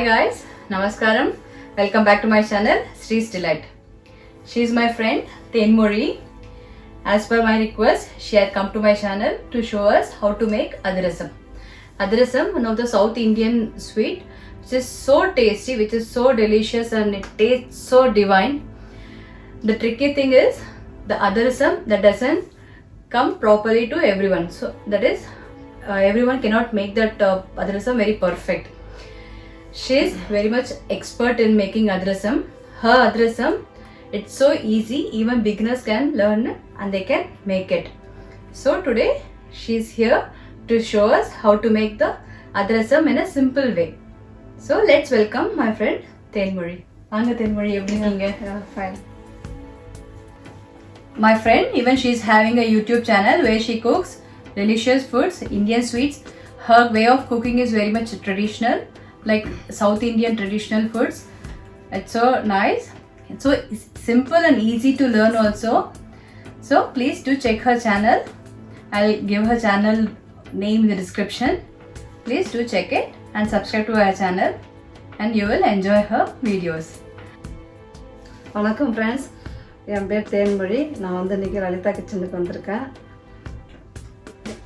guys, Namaskaram. Welcome back to my channel, sDelight. She is my friend, Tenmori. As per my request, she had come to my channel to show us how to make Adhirasam. Adhirasam, one of the South Indian sweet, which is so tasty, which is so delicious and it tastes so divine. The tricky thing is, the Adhirasam that doesn't come properly to everyone. So that is, everyone cannot make that Adhirasam very perfect. She is very much expert in making Adhirasam. Her Adhirasam, it's so easy, even beginners can learn and they can make it. So today she is here to show us how to make the Adhirasam in a simple way. So let's welcome my friend Tenmori. Vanga Tenmori, எப்படி இருக்கீங்க? Fine. My friend, even she is having a YouTube channel where she cooks delicious foods, Indian sweets. Her way of cooking is very much traditional, like South Indian traditional foods. It's so nice. It's so simple and easy to learn also. So please do check her channel. I'll give her channel name in the description. Please do check it and subscribe to her channel and you will enjoy her videos. வணக்கம் friends, என் பேர் தேன்மொழி. நான் இன்றைக்கி லலிதா கிச்சனுக்கு வந்திருக்கேன்.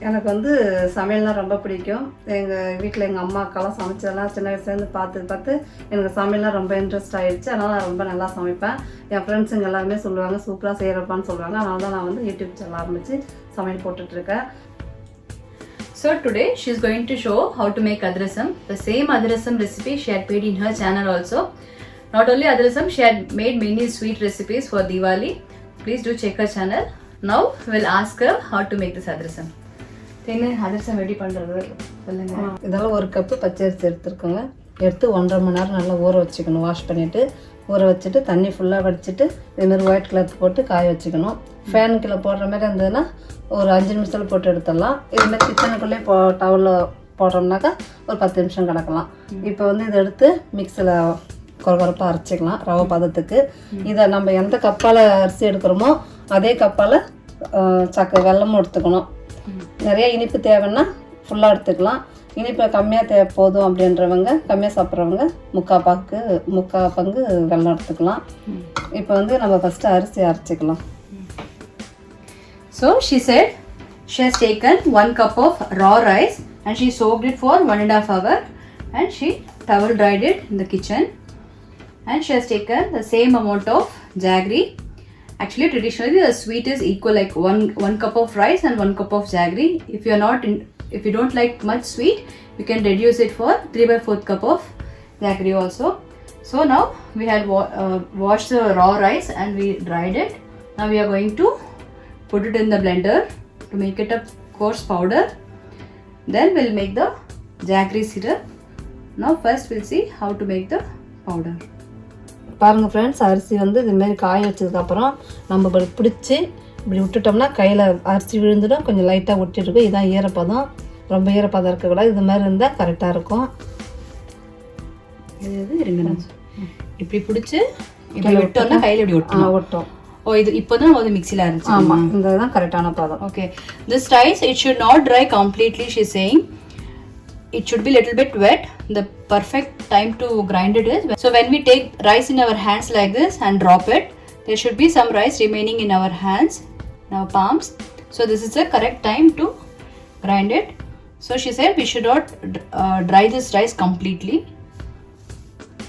எனக்கு சமையல்னால் ரொம்ப பிடிக்கும். எங்கள் வீட்டில் எங்கள் அம்மா அக்காலாம் சமைச்சதெல்லாம் சின்ன வயசுலேருந்து பார்த்து எனக்கு சமையல்லாம் ரொம்ப இன்ட்ரெஸ்ட் ஆகிடுச்சு. அதனால் நான் ரொம்ப நல்லா சமைப்பேன். என் ஃப்ரெண்ட்ஸுங்க எல்லாருமே சொல்லுவாங்க சூப்பராக செய்கிறப்பான்னு சொல்லுவாங்க. அதனால தான் நான் யூடியூப் சேனல் ஆரம்பித்து சமையல் போட்டுட்ருக்கேன். So today she is going to show how to make Adhirasam. The same Adhirasam recipe she had made in her channel also. Not only Adhirasam, she had made many sweet recipes for Diwali. Please do check her channel. Now we'll ask her how to make this Adhirasam. என்ன அதிரசம் ready பண்ணுறது சொல்லுங்க. இதெல்லாம் ஒரு cup பச்சரிசி எடுத்துருக்கோங்க. எடுத்து 1.5 மணி நேரம் நல்லா ஊற வச்சுக்கணும். வாஷ் பண்ணிவிட்டு ஊற வச்சுட்டு தண்ணி ஃபுல்லாக வடிச்சிட்டு இதுமாதிரி ஒயிட் கலர் போட்டு காய வச்சுக்கணும். ஃபேனுக்குள்ளே போடுற மாதிரி இருந்ததுன்னா ஒரு 5 நிமிஷத்தில் போட்டு எடுத்துடலாம். இதுமாதிரி கிச்சனுக்குள்ளே டவலில் போடுறோம்னாக்கா ஒரு 10 நிமிஷம் கிடக்கலாம். இப்போ இதை எடுத்து மிக்சியில் குறகுறப்பாக அரைச்சிக்கலாம் ரவை பதத்துக்கு. இதை நம்ம எந்த கப்பால் அரிசி எடுக்கிறோமோ அதே கப்பால் வெல்லமும் எடுத்துக்கணும். நிறைய இனிப்பு தேவைன்னா ஃபுல்லாக எடுத்துக்கலாம். இனிப்பு கம்மியாக போதும் அப்படின்றவங்க, கம்மியாக சாப்பிட்றவங்க முக்கால் பங்கு வெல்லம் எடுத்துக்கலாம். இப்போ நம்ம ஃபஸ்ட்டு அரிசி அரைச்சிக்கலாம். So she said she has taken 1 cup of raw rice and she soaked it for 1.5 hours and she towel dried it in the kitchen. And she has taken the same amount of jaggery. Actually, traditionally the sweet is equal, like one cup of rice and 1 cup of jaggery. If you don't like much sweet, you can reduce it for 3/4 cup of jaggery also. So now we had washed the raw rice and we dried it. Now we are going to put it in the blender to make it a coarse powder. Then we'll make the jaggery syrup. Now first we'll see how to make the powder. பாருங்கள் friends, அரிசி இதுமாரி காய வச்சதுக்கப்புறம் நம்ம பிடிச்சி இப்படி விட்டுட்டோம்னா கையில் அரிசி விழுந்துடும். கொஞ்சம் லைட்டாக ஒட்டிருக்கும். இதுதான் ஈரப்பதம். ரொம்ப ஈரப்பதம் இருக்கக்கூடாது. இது மாதிரி இருந்தால் கரெக்டாக இருக்கும். இருங்க, இப்படி பிடிச்சி இப்படி விட்டோம்னா கையில் இப்படி ஒட்டும். ஓ, இது இப்போதான் மிக்சியில் அரைச்சி. ஆமாம், இந்த தான் கரெக்டான பதம். Okay, this rice it should not dry completely, she is saying. It should be little bit wet. The perfect time to grind it is so when we take rice in our hands like this and drop it, there should be some rice remaining in our hands, in our palms. So this is the correct time to grind it. So she said we should not dry this rice completely.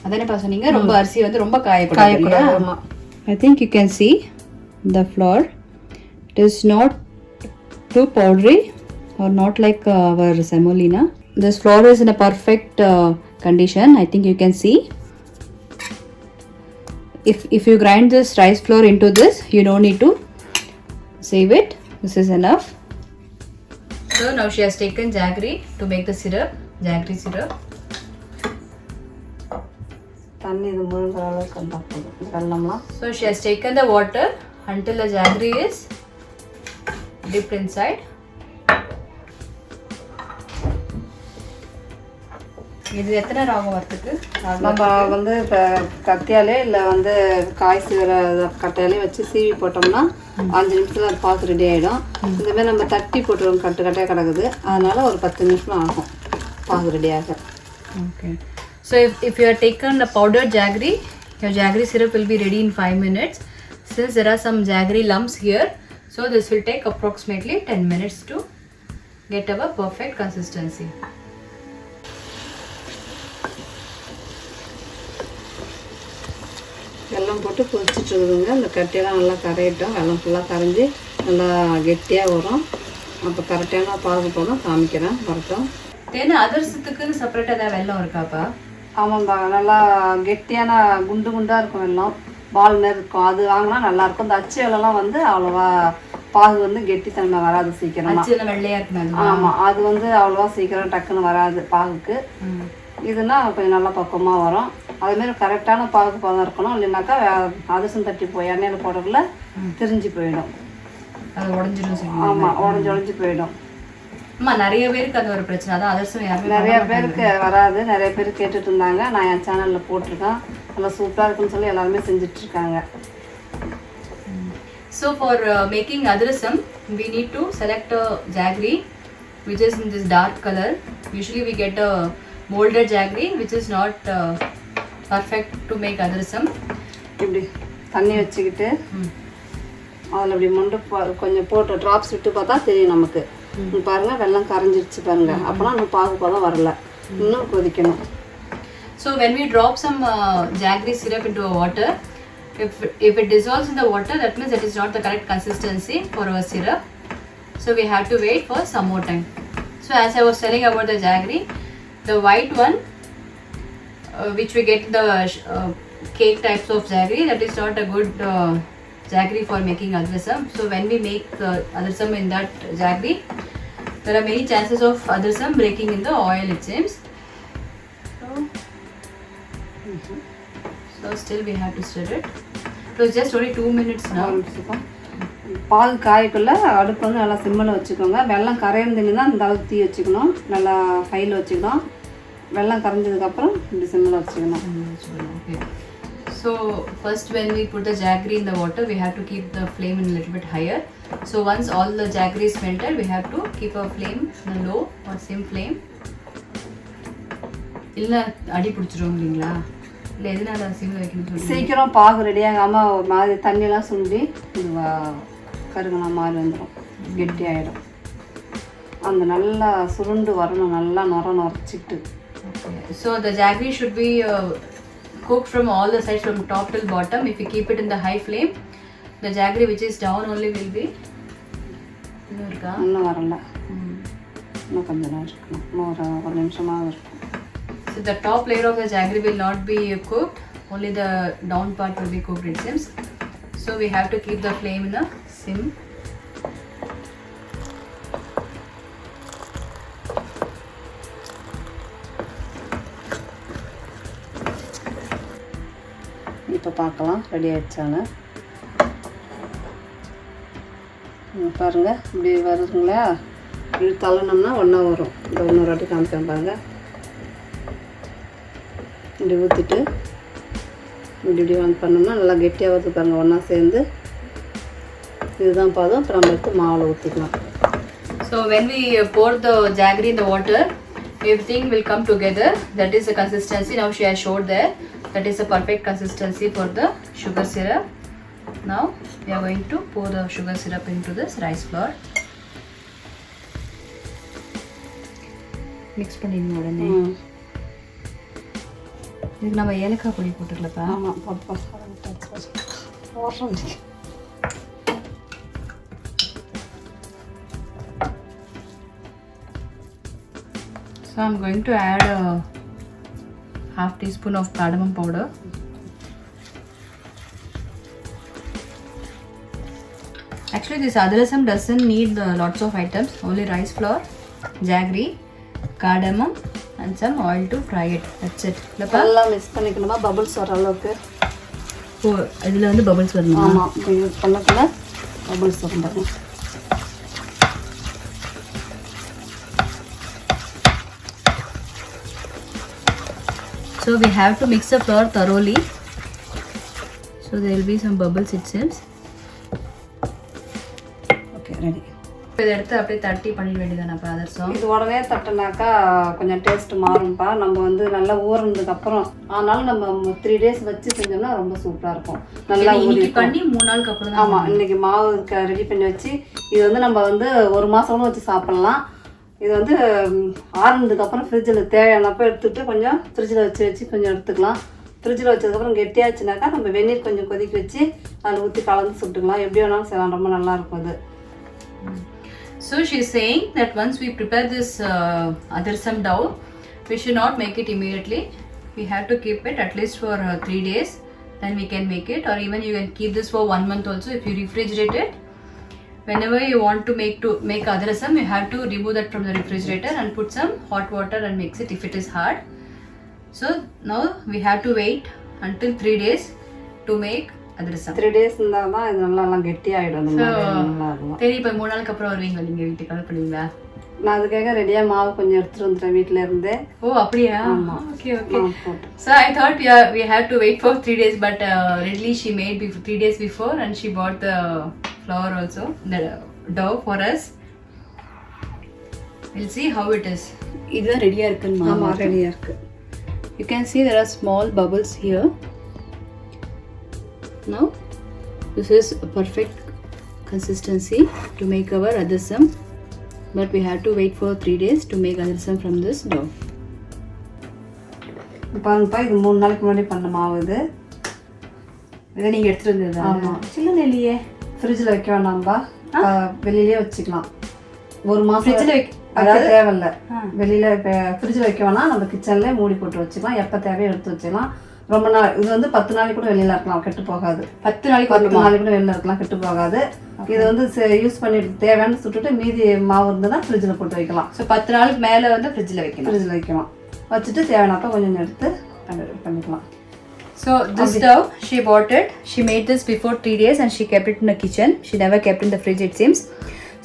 adane pa soninga romba arsi romba kaayakudadhu. I think you can see the flour. It is not too powdery or not like our semolina. This flour is in a perfect condition. I think you can see. If you grind this rice flour into this, you don't need to save it. This is enough. So now she has taken jaggery to make the syrup, jaggery syrup. தண்ணி இது முழுகிற அளவுக்கு வந்தால் போதும் வெல்லம்லாம். So she has taken the water until the jaggery is dipped inside. இது எத்தனை ராகம் வரதுக்கு நம்ம இப்போ கத்தியாலே இல்லை காய் சீவிர கட்டையாலே வச்சு சீவி போட்டோம்னா 5 நிமிஷத்தில் அது பாக்கு ரெடி ஆகிடும். இந்தமாதிரி நம்ம தட்டி போட்டுருவோம், கட்டையாக கிடக்குது. அதனால் ஒரு 10 நிமிஷம் ஆகும் பாகு ரெடியாக. Okay, So if you have taken the powdered jaggery, your jaggery syrup will be ready in 5 minutes. Since there are some jaggery lumps here, so this will take approximately 10 minutes to get our perfect consistency. வெல்லம் போட்டு கொதிச்சுட்டு இருக்குதுங்க. இந்த கட்டியெல்லாம் நல்லா கரையிட்டோம். வெல்லம் ஃபுல்லாக கரைஞ்சி நல்லா கெட்டியாக வரும். அப்போ கரெக்டான பாகு போதும் காமிக்கிறேன் வரட்டும். தேனை அதிரசத்துக்குன்னு செப்பரேட்டாக ஏதாவது வெல்லம் இருக்காப்பா? ஆமாம்பா, நல்லா கெட்டியான குண்டு குண்டாக இருக்கும் வெல்லம், பால் நேரம் இருக்கும். அது வாங்கினா நல்லாயிருக்கும். இந்த அச்சு வெள்ளம்லாம் வந்து அவ்வளோவா பாகு வந்து கெட்டித்தன்மை வராது சீக்கிரம். வெள்ளையாக இருக்கும். ஆமாம், அது வந்து அவ்வளோவா சீக்கிரம் டக்குன்னு வராது பாகுக்கு. இதுனா கொஞ்சம் நல்லா பக்குவமாக வரும். அதுமாரி கரெக்டான பாகு பதம் இருக்கணும். இல்லைனாக்கா அதிரசம் தட்டி போய் எண்ணெயில் போடுறதுல திரிஞ்சு போயிடும். அது உடஞ்சிடும். ஆமாம், உடஞ்சி போயிடும். நிறைய பேருக்கு அது ஒரு பிரச்சனை. அதான் அதிரசம் யாருமே நிறைய பேருக்கு வராது. நிறைய பேர் கேட்டுட்டு இருந்தாங்க. நான் என் சேனலில் போட்டிருக்கேன். நல்லா சூப்பராக இருக்குன்னு சொல்லி எல்லாருமே செஞ்சிட்ருக்காங்க. So for making Adhirasam, we need to select a jaggery which is in this dark color. Usually we get a molded jaggery which is not perfect to make Adhirasam. இப்படி தண்ணி வச்சுக்கிட்டு அதில் இப்படி மொண்டு கொஞ்சம் போட்டு ட்ராப்ஸ் விட்டு பார்த்தா தெரியும் நமக்கு. பாருங்க, வெல்லம் கரைஞ்சிருச்சு பாருங்க. அப்போனா நம்ம பாகு பதம் வரல, இன்னும் கொதிக்கணும். So when we drop some jaggery syrup into water, if it dissolves in the water, that means that is not the correct consistency for our syrup. So we have to wait for some more time. So as I was telling about the jaggery, the white one which we get the cake types of jaggery, that is not a good jaggery for making Adhirasam. So when we make Adhirasam in that jaggery, there are many chances of Adhirasam breaking in the oil, it seems. So still we have to stir it. It was just only 2 minutes now. பாகு காய்க்குள்ள அடுப்பு வந்து நல்லா சிம்மில் வச்சுக்கோங்க. வெல்லம் கரையிருந்தீங்கன்னா இந்த அளவுக்கு தீ வச்சுக்கணும். நல்லா ஹையில் வச்சுக்கணும். வெல்லம் கரைஞ்சதுக்கப்புறம் இப்படி சிம்மில் வச்சுக்கணும். Okay. So first when we put the jaggery in the water, we have to keep the flame in a little bit higher. So once all the jaggery is melted, we have to keep our flame in a low or same flame. இல்லை அடி பிடிச்சிரும் இல்லைங்களா? இல்லை எதனால சிம்மில் வைக்கணும்? சீக்கிரம் பாகு ரெடியாகாமல் ஒரு மாதிரி தண்ணியெல்லாம் சுண்டி இது கருகுனா மாதிரி வந்துடும், கெட்டி ஆகிடும். அந்த நல்லா சுருண்டு வரணும், நல்லா நுரைச்சிட்டு. So the jaggery should be cooked from all the sides, from top till bottom. If you keep it in the high flame, the jaggery which is down only will be இன்னும் வரல, இன்னும் கொஞ்சம் நேரம் இருக்கணும், இன்னும் ஒரு நிமிஷமாக இருக்கும். So the top layer of the jaggery will not be cooked, only the down part will be cooked, it seems. So we have to keep the flame in a sim. இப்போ பார்க்கலாம் ரெடி ஆகிடுச்சான்னு. பாருங்கள், இப்படி வருதுங்களா? இப்படி தள்ளணும்னா ஒன்றா வரும். இந்த இன்னொரு வாட்டி காமிக்கிறேன் பாருங்கள். இப்படி ஊற்றிட்டு இப்படி ஆன் பண்ணோம்னா நல்லா கெட்டியாக வருது பாருங்கள், ஒன்றா சேர்ந்து. இதுதான் பாதம். அப்புறம் நம்ம எடுத்து மாவில் ஊற்றிக்கலாம். So when we pour the jaggery in the water, everything will come together. That is the consistency. Now she has showed there. That is the perfect consistency for the sugar syrup. Now we are going to pour the sugar syrup into this rice flour. Mix பண்ணிடணும் உடனே. இதுக்கு நம்ம ஏலக்காய் பொடி போட்டுக்கலப்பா? ஆமாம், போட்டு. So I'm going to add a half teaspoon of cardamom powder. Actually this Adhirasam doesn't need lots of items, only rice flour, jaggery, cardamom and some oil to fry it. That's it. எல்லாம் mix பண்ணிக்கணுமா bubbles வர அளவுக்கு? ஓ, இதில் வந்து bubbles வரணுமா? ஆமாம், இப்போ use பண்ணக்குள்ள bubbles வரும் பாருங்க. So we have to mix the flour thoroughly. So there will be some bubbles, it seems. Okay, ready. இதை எடுத்து அப்படியே தட்டி பண்ணிட வேண்டியதானப்பா அதிரசம். இது உடனே தட்டினாக்கா கொஞ்சம் டேஸ்ட் மாறும்ப்பா. நம்ம வந்து நல்லா ஊறினதுக்கு அப்புறம் ஆனாலும் நம்ம 3 days வச்சு செஞ்சோம்னா ரொம்ப சூப்பராக இருக்கும். நல்லா இன்னைக்கு பண்ணி 3 நாளுக்கு அப்புறம் தான். ஆமாம், இன்னைக்கு மாவு ரெடி பண்ணி வச்சு இது வந்து நம்ம வந்து 1 மாதம் வச்சு சாப்பிட்லாம். இது வந்து ஆறுனதுக்கு அப்புறம் ஃப்ரிட்ஜில் தேவையானப்போ எடுத்துகிட்டு கொஞ்சம் ஃப்ரிட்ஜில் வச்சு கொஞ்சம் எடுத்துக்கலாம். ஃப்ரிட்ஜில் வச்சதுக்கப்புறம் கெட்டியாச்சுனாக்கா நம்ம வெந்நீர் கொஞ்சம் கொதிக்க வச்சு அதில் ஊற்றி கலந்து சுட்டுக்கலாம். எப்படி வேணாலும் செய்யலாம், ரொம்ப நல்லாயிருக்கும் அது. So she is saying that once we prepare this Adhirasam dough, we should not make it immediately. We have to keep it at least for 3 days. Then we can make it, or even you can keep this for 1 month also. If you refrigerate it, whenever you want to make Adhirasam, you have to remove that from the refrigerator and put some hot water and mix it if it is hard. So now we have to wait until 3 days to make adhirasam. 3 days இருந்தால் தான் இது நல்லா கெட்டியாகிடும். சரி, இப்போ 3 நாளுக்கு அப்புறம் வருவீங்களா நீங்கள் வீட்டுக்கு? கால் பண்ணுவீங்களா? நான் அதுக்காக ரெடியாக மாவு கொஞ்சம் எடுத்துகிட்டு வந்துட்டேன் வீட்டில் இருந்து. ஓ அப்படியா? Okay okay. So I thought we had to wait for 3 days, but readily she made 3 days before and she bought the flour also, the dough for us. We'll see how it is. இதுதான் ரெடியாக இருக்குன்னு. ஆமாம், ரெடியாக இருக்குது. You can see there are small bubbles here. Now this is a perfect consistency to make our adhirasam, but we have to wait for 3 days to make adhirasam from this dough. பாருங்கப்பா, இது 3 நாளைக்கு முன்னாடி பண்ண மாவு இது. இதை நீங்கள் எடுத்துகிட்டு வந்தது? ஆமாம். சில்லுன்னு இல்லையே, ஃப்ரிட்ஜில் வைக்க வேண்டாம்பா, வெளியிலே வச்சுக்கலாம். 1 மாதம் ஃப்ரிட்ஜில் அதாவது தேவையில்லை. வெளியில் இப்போ ஃப்ரிட்ஜில் வைக்க வேணாம், நம்ம கிச்சன்லேயே மூடி போட்டு வச்சுக்கலாம். எப்போ தேவையோ எடுத்து வச்சுக்கலாம். ரொம்ப நாள் இது வந்து 10 நாளைக்கு கூட வெளியில் இருக்கலாம், கெட்டு போகாது. 10 நாளைக்கு கூட வெளியில் இருக்கலாம், கெட்டு போகாது. இது வந்து யூஸ் பண்ணிட்டு தேவையான சுட்டுட்டு மீதி மாவு இருந்ததுன்னா ஃப்ரிட்ஜில் போட்டு வைக்கலாம். ஸோ 10 நாளுக்கு மேலே வந்து ஃப்ரிட்ஜில் வைக்கலாம். வச்சுட்டு தேவையானப்போ கொஞ்சம் எடுத்து பண்ணிக்கலாம். So this dough, she bought it. She made this before 3 days and she kept it in the kitchen. She never kept in the fridge, it seems.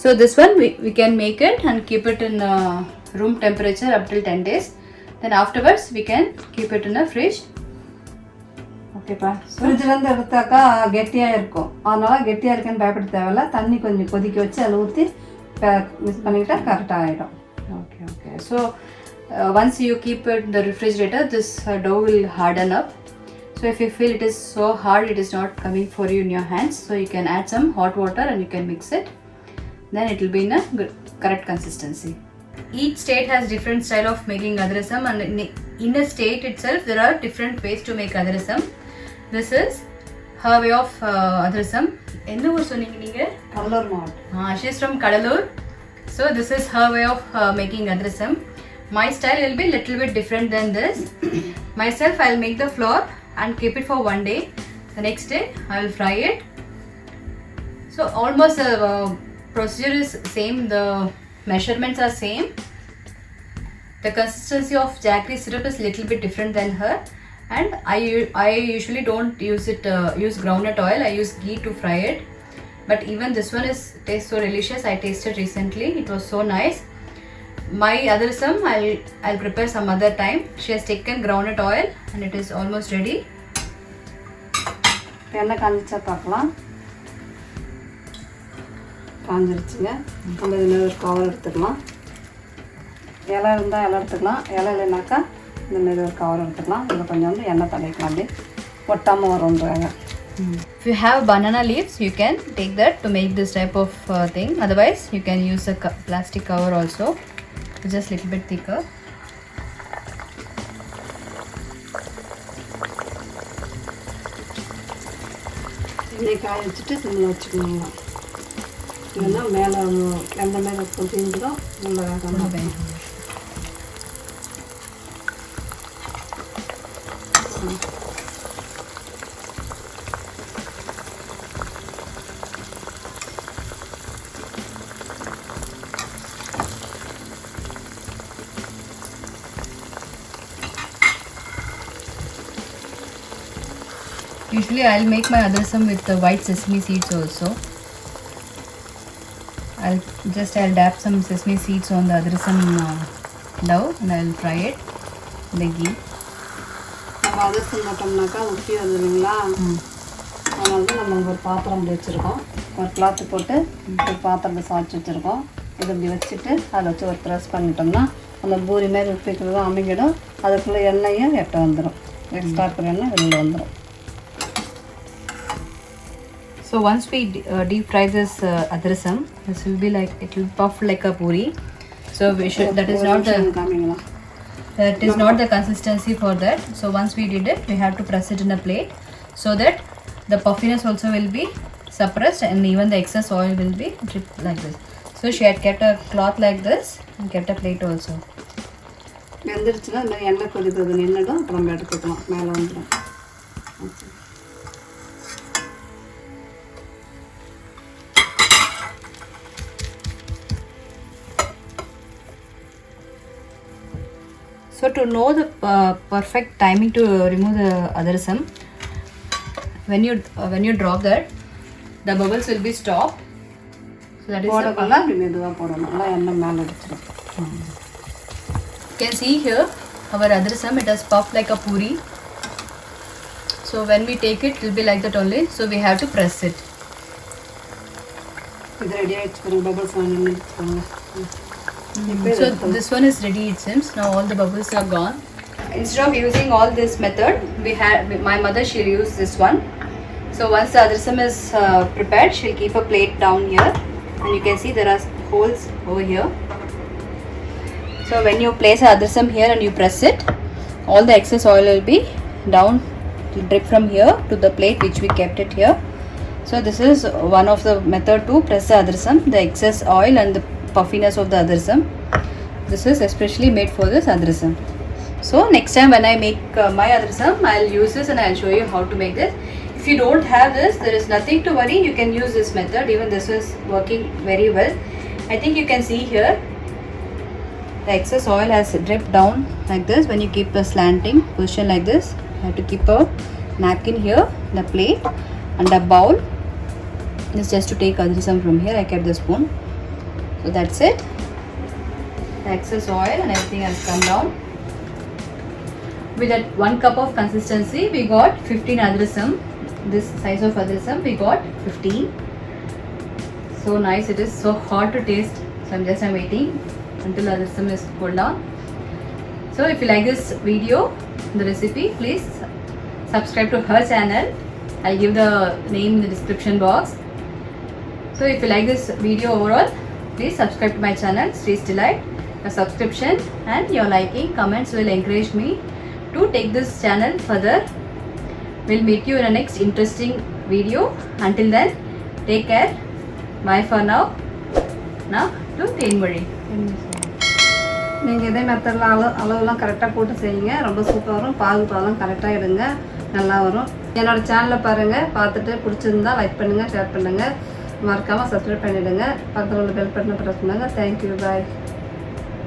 So this one we can make it and keep it in room temperature up till 10 days. Then afterwards we can keep it in a fridge. ஓகேப்பா. ஃப்ரிட்ஜிலேருந்து எடுத்தாக்கா கெட்டியாக இருக்கும். அதனால கெட்டியாக இருக்குன்னு பயப்பட தேவையில்ல. தண்ணி கொஞ்சம் கொதிக்க வச்சு அதில் ஊற்றி மிக்ஸ் பண்ணிக்கிட்டா கரெக்டாக ஆகிடும். Okay. So once you keep it in the refrigerator, this dough will harden up. So if you feel it is so hard, it is not coming for you in your hands, so you can add some hot water and you can mix it. Then it will be in a correct consistency. Each state has different style of making adhirasam, and in a state itself there are different ways to make adhirasam. This is her way of adhirasam. எந்த ஊர் சொன்னீங்க நீங்க? கடலூர் மாவட்டம். She is from Kadalur. So this is her way of making adhirasam. My style will be little bit different than this. Myself, I'll make the flour and keep it for 1 day. The next day I will fry it. So almost procedure is same, the measurements are same. The consistency of jaggery syrup is little bit different than her, and I usually don't use groundnut oil. I use ghee to fry it, but even this one tastes so delicious. I tasted recently, it was so nice. My adhirasam I'll prepare some other time. She has taken groundnut oil and it is almost ready. எண்ணெய் காஞ்சிச்சா பார்க்கலாம். காஞ்சிருச்சுங்க. நம்ம இதில் ஒரு cover எடுத்துக்கலாம். இலை இருந்தால் இலை எடுத்துக்கலாம், இலை இல்லைனாக்கா இந்த மாரி ஒரு கவர் எடுத்துக்கலாம். இதில் கொஞ்சம் வந்து எண்ணெய் தடவிக்கலாம், அப்படியே ஒட்டாமல் வரும்ன்றாங்க. If you have banana leaves, you can take that to make this type of thing. Otherwise you can use a plastic cover also. It's just little bit thicker. எண்ணெய் காய வச்சுட்டு சிம்மில் வச்சுக்கணுங்க. இல்லைன்னா மேலே எந்த மேலே தீந்துடும், உள்ள வேகாமல். Usually I'll make my adhirasam with the white sesame seeds also. I'll dab some sesame seeds on the adhirasam dough and I'll fry it in the ghee. நம்ம அதிரசம் போட்டோம்னாக்கா உப்பி வருது இல்லைங்களா, அதனால தான் நம்ம ஒரு பாத்திரம் இப்படி வச்சுருக்கோம். ஒரு கிளாத்து போட்டு ஒரு பாத்திரத்தை சாய்ச்சி வச்சுருக்கோம். இதை இப்படி வச்சுட்டு அதை வச்சு ஒரு ப்ரெஸ் பண்ணிட்டோம்னா அந்த பூரி மாதிரி உப்பிக்கிறதும் அமைங்கிடும். அதுக்குள்ளே எண்ணெயும் எட்ட வந்துடும். எக்ஸ்ட்ரா இருக்கிற எண்ணெய் வெளியில் வந்துடும். So once we deep fry this adhirasam, this will be like, it will puff like a puri. So we should, that is not the consistency for that. So once we did it, we have to press it in a plate so that the puffiness also will be suppressed and even the excess oil will be dripped like this. So she had kept a cloth like this and kept a plate also. வெந்துருச்சுன்னா இந்த மாதிரி எண்ணெய் கொதிக்கிறது நின்றுடும். அப்புறம் நம்ம எடுத்துக்கலாம். மேலே வந்துடும். So to know the perfect timing to remove the adhirasam, when you drop that, the bubbles will be stopped. So that is போடக்குள்ள அப்படி மெதுவாக போடணும். நல்லா எண்ணெய் மேலே அடிச்சிடும். You can see here our adhirasam, it has puffed like a puri. So when we take it, it will be like that only. So we have to press it. இது ready ஆகிடுச்சு பாருங்க. Bubbles நின்றுச்சுக்கோங்க. So this one is ready, it seems. Now all the bubbles are gone. Instead of using all this method, my mother, she'll use this one. So once the adhirasam is prepared, she'll keep a plate down here, and you can see there are holes over here. So when you place the adhirasam here and you press it, all the excess oil will be down, will drip from here to the plate which we kept it here. So this is one of the method to press the adhirasam, the excess oil and the puffiness of the adhirasam. This is especially made for this adhirasam. So next time when I make my adhirasam, I'll use this and I'll show you how to make this. If you don't have this, there is nothing to worry. You can use this method. Even this is working very well. I think you can see here the excess oil has dripped down like this. When you keep a slanting position like this, you have to keep a napkin here, the plate and a bowl. This just to take adhirasam from here. I kept the spoon. So that's it. The excess oil and everything has come down. With that 1 cup of consistency, we got 15 adhirasam. This size of adhirasam we got 15. So nice. It is so hot to taste. So I'm waiting until adhirasam is cooled down. So if you like this video, the recipe, please subscribe to her channel. I'll give the name in the description box. So if you like this video overall, please subscribe to my channel sDelight. A subscription and your liking, comments will encourage me to take this channel further. We'll meet you in a next interesting video. Until then, take care. Bye for now. Now to Thenmozhi. நீங்கள் இதே மெத்தடில் அளவுலாம் கரெக்டாக போட்டு செய்யுங்க. ரொம்ப சூப்பராக வரும். பாகுபாதெல்லாம் கரெக்டாக எடுங்க. நல்லா வரும். என்னோடய சேனலை பாருங்கள். பார்த்துட்டு பிடிச்சிருந்தா லைக் பண்ணுங்கள், ஷேர் பண்ணுங்கள். மறக்காமல் சப்ஸ்கிரைப் பண்ணிவிடுங்க. பக்கத்தில் உள்ள பெல் பட்டனை ப்ரெஸ் பண்ணுங்கள். தேங்க்யூ. பாய்.